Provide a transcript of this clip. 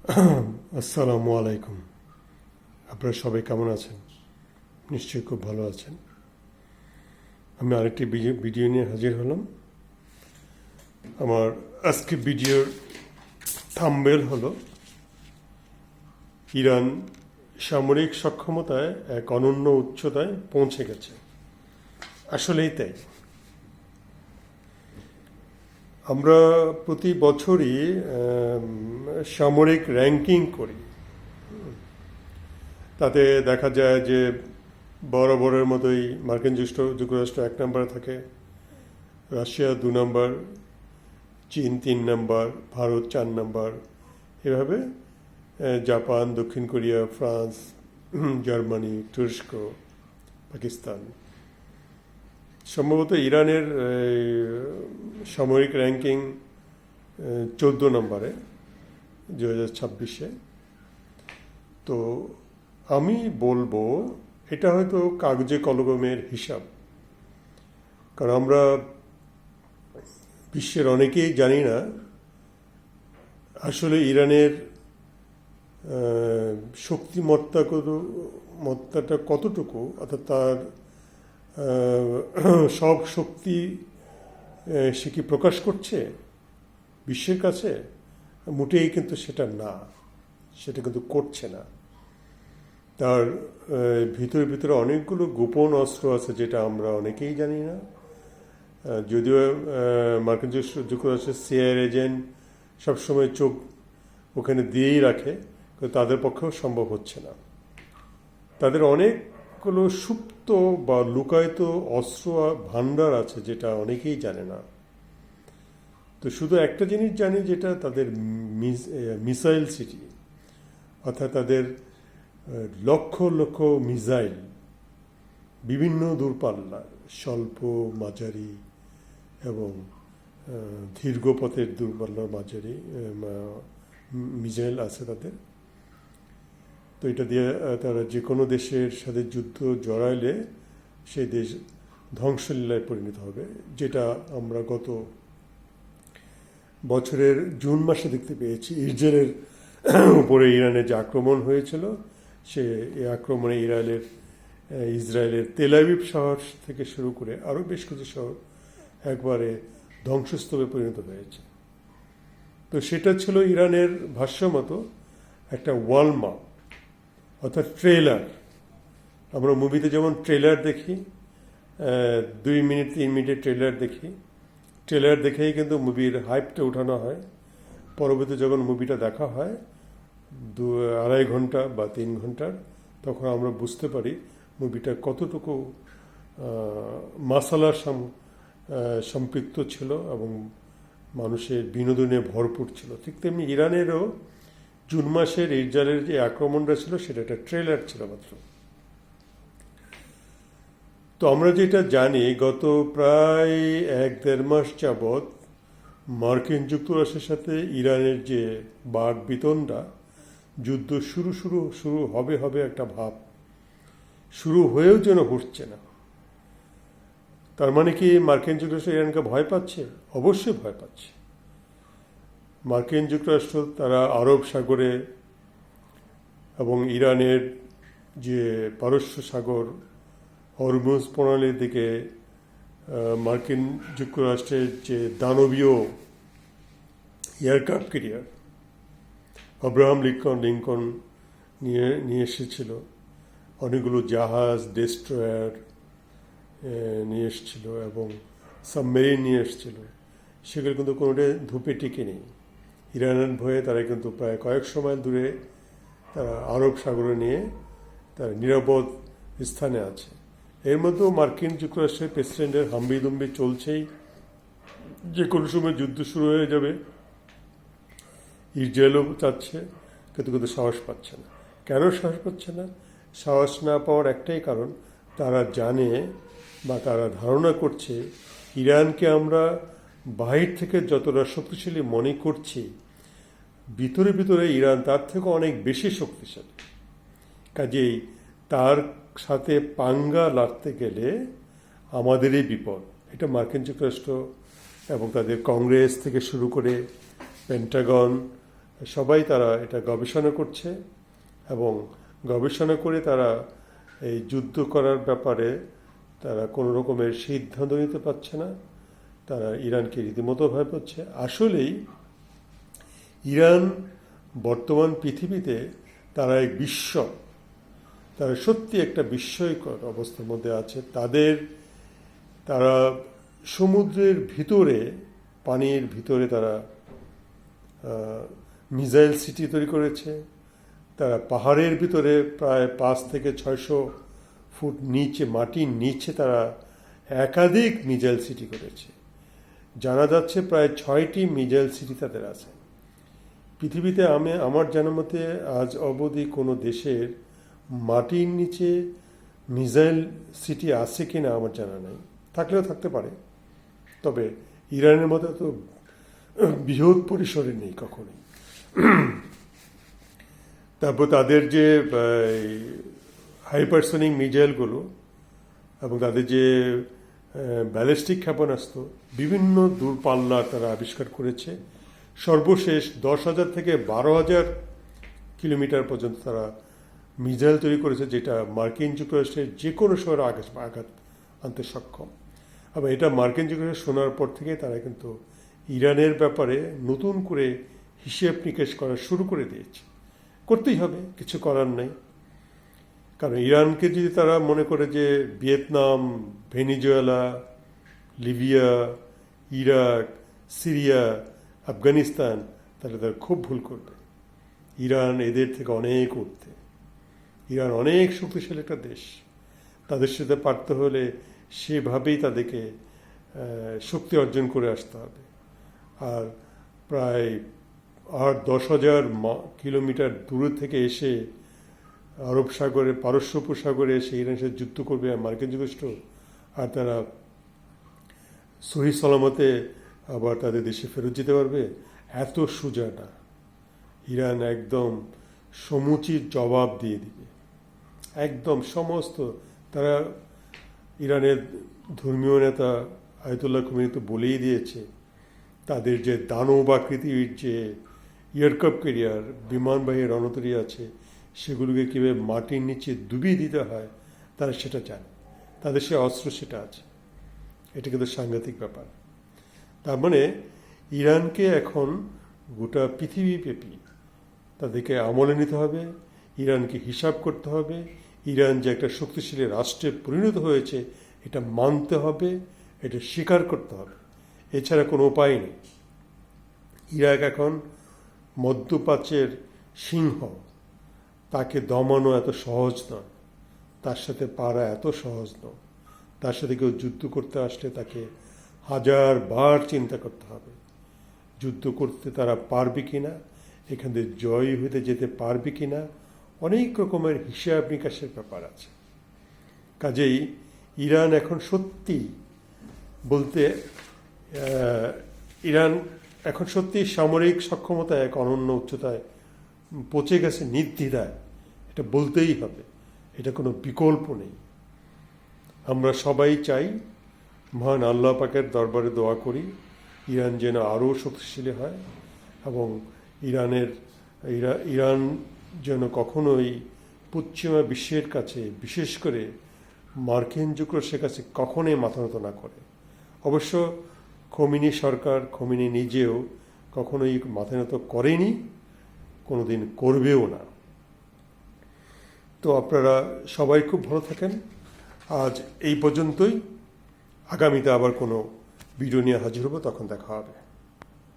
আসসালামু আলাইকুম। আপনারা সবাই কেমন আছেন? নিশ্চয়ই খুব ভালো আছেন। আমি আরেকটি ভিডিও নিয়ে হাজির হলাম। আমার আজকে ভিডিওর থাম্বনেল হলো ইরান সামরিক সক্ষমতায় এক অনন্য উচ্চতায় পৌঁছে গেছে। আসলেই তাই। আমরা প্রতি বছরই সামরিক র্যাঙ্কিং করি। তাতে দেখা যায় যে বরাবরের মতোই মার্কিন যুক্তরাষ্ট্র 1 নম্বরে থাকে, রাশিয়া 2 নম্বর, চীন 3 নম্বর, ভারত 4 নম্বর, এভাবে জাপান, দক্ষিণ কোরিয়া, ফ্রান্স, জার্মানি, তুরস্ক, পাকিস্তান। সম্ভবত ইরানের সামরিক র্যাঙ্কিং 14 নম্বরে 2026-এ। তো আমি বলবো এটা হয়তো কাগজে কলমের হিসাব, কারণ আমরা বিশ্বের অনেকেই জানি না আসলে ইরানের শক্তিমত্তাটা কতটুকু, অর্থাৎ তার সব শক্তি সে কি প্রকাশ করছে বিশ্বের কাছে? মোটেই কিন্তু সেটা না, সেটা কিন্তু করছে না। তার ভিতরে ভিতরে অনেকগুলো গোপন অস্ত্র আছে যেটা আমরা অনেকেই জানি না। যদিও মার্কিন যুক্তরাষ্ট্রের সিআইএ এজেন্ট সবসময় চোখ ওখানে দিয়েই রাখে, কিন্তু তাদের পক্ষেও সম্ভব হচ্ছে না। তাদের অনেকগুলো সুপ্ত বা লুকায়িত অস্ত্র ভাণ্ডার আছে যেটা অনেকেই জানে না। তো শুধু একটা জিনিস জানি, যেটা তাদের মিসাইল সিটি, অর্থাৎ তাদের লক্ষ লক্ষ মিসাইল, বিভিন্ন দূরপাল্লার, স্বল্প, মাঝারি এবং দীর্ঘপথের দূরপাল্লার মাঝারি মিসাইল আছে তাদের। তো এটা দিয়ে তারা যে কোনো দেশের সাথে যুদ্ধ জড়াইলে সেই দেশ ধ্বংসলীলায় পরিণত হবে, যেটা আমরা গত বছরের জুন মাসে দেখতে পেয়েছি। ইসরায়েলের উপরে ইরানের যে আক্রমণ হয়েছিল, সে এই আক্রমণে ইসরায়েলের তেল আবিব শহর থেকে শুরু করে আরও বেশ কিছু শহর একবারে ধ্বংসস্তূপে পরিণত হয়েছে। তো সেটা ছিল ইরানের ভাষ্যমতো একটা ওয়ালমার্ক, অর্থাৎ ট্রেলার। আমরা মুভিতে যেমন ট্রেলার দেখি, 2 মিনিট 3 মিনিটের ট্রেলার দেখি, ট্রেলার দেখেই কিন্তু মুভির হাইপটা উঠানো হয়। পরবর্তী যখন মুভিটা দেখা হয় 2-2.5 ঘন্টা বা 3 ঘন্টার, তখন আমরা বুঝতে পারি মুভিটা কতটুকু মাসালার সম্পৃক্ত ছিল এবং মানুষের বিনোদনে ভরপুর ছিল। ঠিক তেমনি ইরানেরও জুন মাসের ইসরায়েলের যে আক্রমণটা ছিল সেটা একটা ট্রেলার ছিল মাত্র। তো আমরা যেটা জানি, গত প্রায় 1-1.5 মাস যাবৎ মার্কিন যুক্তরাষ্ট্রের সাথে ইরানের যে বাক বিতণ্ডা, যুদ্ধ শুরু হবে একটা ভাব, শুরু হয়েও যেন হচ্ছে না। তার মানে কি মার্কিন যুক্তরাষ্ট্র ইরানকে ভয় পাচ্ছে? অবশ্যই ভয় পাচ্ছে। মার্কিন যুক্তরাষ্ট্র তারা আরব সাগরে এবং ইরানের যে পারস্য সাগর, হরমুজ প্রণালীর দিকে মার্কিন যুক্তরাষ্ট্রের যে দানবীয় এয়ারক্রাফট ক্যারিয়ার আব্রাহাম লিঙ্কন নিয়ে এসেছিল, অনেকগুলো জাহাজ, ডেস্ট্রয়ার নিয়ে এসেছিল এবং সাবমেরিন নিয়ে এসেছিল, সেগুলো কিন্তু কোনোটাই ধূপে টিকে নেই। ইরানের ভয়ে তারা কিন্তু প্রায় কয়েকশো মাইল দূরে তারা আরব সাগরে নিয়ে তারা নিরাপদ স্থানে আছে। এর মধ্যেও মার্কিন যুক্তরাষ্ট্রের প্রেসিডেন্টের হাম্বিদম্বি চলছেই, যে কোনো সময় যুদ্ধ শুরু হয়ে যাবে। ইসরায়েলও চাচ্ছে, কিন্তু সাহস পাচ্ছে না। কেন সাহস পাচ্ছে না? সাহস না পাওয়ার একটাই কারণ, তারা জানে বা তারা ধারণা করছে ইরানকে আমরা বাহির থেকে যতটা শক্তিশালী মনে করছি, ভিতরে ভিতরে ইরান তার থেকে অনেক বেশি শক্তিশালী। কাজেই তার সাথে পাঙ্গা লড়তে গেলে আমাদেরই বিপদ। এটা মার্কিন যুক্তরাষ্ট্র এবং তাদের কংগ্রেস থেকে শুরু করে পেন্টাগন, সবাই তারা এটা গবেষণা করছে এবং গবেষণা করে তারা এই যুদ্ধ করার ব্যাপারে তারা কোনো রকমের সিদ্ধান্ত নিতে পারছে না। তারা ইরানকে রীতিমতো ভয় পাচ্ছে। আসলেই ইরান বর্তমান পৃথিবীতে তারা এক তারা সত্যি একটা বিস্ময়কর অবস্থার মধ্যে আছে। তারা সমুদ্রের ভিতরে, পানির ভিতরে তারা মিসাইল সিটি তৈরি করেছে। তারা পাহাড়ের ভিতরে প্রায় 5 থেকে 600 ফুট নিচে, মাটির নিচে তারা একাধিক মিসাইল সিটি করেছে। জানা যাচ্ছে প্রায় 6টি মিসাইল সিটি তাদের আছে। পৃথিবীতে আমার জানা মতে আজ অবধি কোনো দেশের মাটির নিচে মিসাইল সিটি আছে কিনা আমার জানা নাই, থাকলেও থাকতে পারে, তবে ইরানের মতো তো বৃহৎ পরিসরে নেই কখনোই। তারপর তাদের যে হাইপারসনিক মিসাইলগুলো এবং তাদের যে ব্যালিস্টিক ক্ষেপণাস্ত্র বিভিন্ন দূরপাল্লার তারা আবিষ্কার করেছে। সর্বশেষ 10,000 থেকে 12,000 কিলোমিটার পর্যন্ত তারা মিসাইল তৈরি করেছে, যেটা মার্কিন যুক্তরাষ্ট্রের যে কোনো শহরে আঘাত আনতে সক্ষম। আবার এটা মার্কিন যুক্তরাষ্ট্র শোনার পর থেকে তারা কিন্তু ইরানের ব্যাপারে নতুন করে হিসেব নিকেশ করা শুরু করে দিয়েছে। করতেই হবে, কিছু করার নেই। কারণ ইরানকে যদি তারা মনে করে যে Vietnam, Venezuela, Libya, Iraq, Syria, Afghanistan, তাহলে তারা খুব ভুল করবে। ইরান এদের থেকে অনেক ঊর্ধ্বে। ইরান অনেক শক্তিশালী একটা দেশ। তাদের সাথে পারতে হলে সেভাবেই তাদেরকে শক্তি অর্জন করে আসতে হবে। আর প্রায় 10,000 কিলোমিটার দূরে থেকে এসে আরব সাগরে, পারস্য উপসাগরে এসে ইরানের সাথে যুদ্ধ করবে মার্কিন যুক্তরাষ্ট্র, আর তারা সহি সালামতে আবার তাদের দেশে ফেরত যেতে পারবে, এত সোজা না। ইরান একদম সমুচিত জবাব দিয়ে দিবে, একদম সমস্ত। তারা ইরানের ধর্মীয় নেতা আয়াতুল্লাহ খোমেনি তো বলেই দিয়েছে, তাদের যে দানব আকৃতির যে এয়ারক্রাফট ক্যারিয়ার, বিমানবাহী রণতরী আছে, সেগুলোকে কীভাবে মাটির নিচে ডুবিয়ে দিতে হয় তারা সেটা জানে। তাদের সে অস্ত্র সেটা আছে। এটা কিন্তু সাংঘাতিক ব্যাপার। তার মানে ইরানকে এখন গোটা পৃথিবীব্যাপী তাদেরকে আমলে নিতে হবে। ইরানকে হিসাব করতে হবে। ইরান যে একটা শক্তিশালী রাষ্ট্রে পরিণত হয়েছে এটা মানতে হবে, এটা স্বীকার করতে হবে। এছাড়া কোনো উপায় নেই। ইরাক এখন মধ্যপ্রাচ্যের সিংহ, তাকে দমানো এত সহজ নয়, তার সাথে পারা এত সহজ নয়। তার সাথে কেউ যুদ্ধ করতে আসলে তাকে 1000বার চিন্তা করতে হবে, যুদ্ধ করতে তারা পারবে কিনা, এখান থেকে জয়ী হতে যেতে পারবে কিনা। অনেক রকমের হিসাব নিকাশের ব্যাপার আছে। কাজেই ইরান এখন সত্যি বলতে, ইরান এখন সত্যি সামরিক সক্ষমতায় এক অনন্য উচ্চতায় পৌঁছে গেছে নির্দ্বিধায়, এটা বলতেই হবে, এটা কোনো বিকল্প নেই। আমরা সবাই চাই, মহান আল্লাহ পাকের দরবারে দোয়া করি, ইরান যেন আরও শক্তিশালী হয় এবং ইরান যেন কখনোই পশ্চিমা বিশ্বের কাছে, বিশেষ করে মার্কিন যুক্তরাষ্ট্রের কাছে কখনোই মাথা নত না করে। অবশ্য খোমেনি সরকার, খোমেনি নিজেও কখনোই মাথা নত করেনি, কোনোদিন করবেও না। তো আপনারা সবাই খুব ভালো থাকেন। আজ এই পর্যন্তই। আগামীতে আবার কোনো ভিডিও নিয়ে হাজির হব, তখন দেখা হবে।